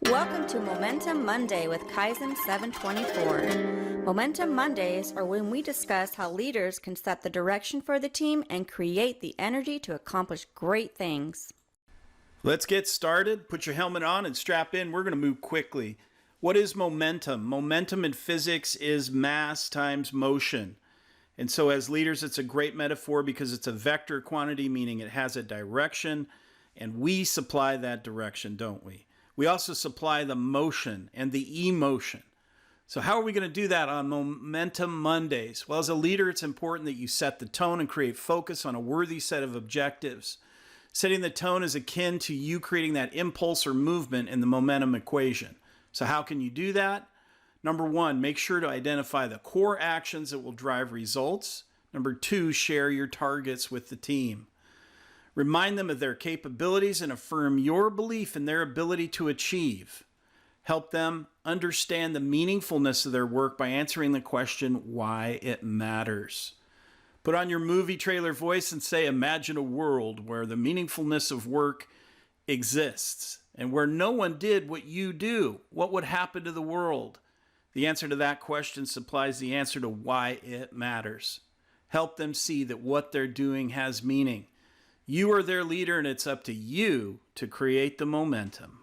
Welcome to Momentum Monday with Kaizen 724. Momentum Mondays are when we discuss how leaders can set the direction for the team and create the energy to accomplish great things. Let's get started. Put your helmet on and strap in. We're going to move quickly. What is momentum? Momentum in physics is mass times motion. And so as leaders, it's a great metaphor because it's a vector quantity, meaning it has a direction, and we supply that direction, don't we? We also supply the motion and the emotion. So how are we going to do that on Momentum Mondays? Well, as a leader, it's important that you set the tone and create focus on a worthy set of objectives. Setting the tone is akin to you creating that impulse or movement in the momentum equation. So how can you do that? Number one, make sure to identify the core actions that will drive results. Number two, share your targets with the team. Remind them of their capabilities and affirm your belief in their ability to achieve. Help them understand the meaningfulness of their work by answering the question why it matters. Put on your movie trailer voice and say, imagine a world where the meaningfulness of work exists and where no one did what you do. What would happen to the world? The answer to that question supplies the answer to why it matters. Help them see that what they're doing has meaning. You are their leader, and it's up to you to create the momentum.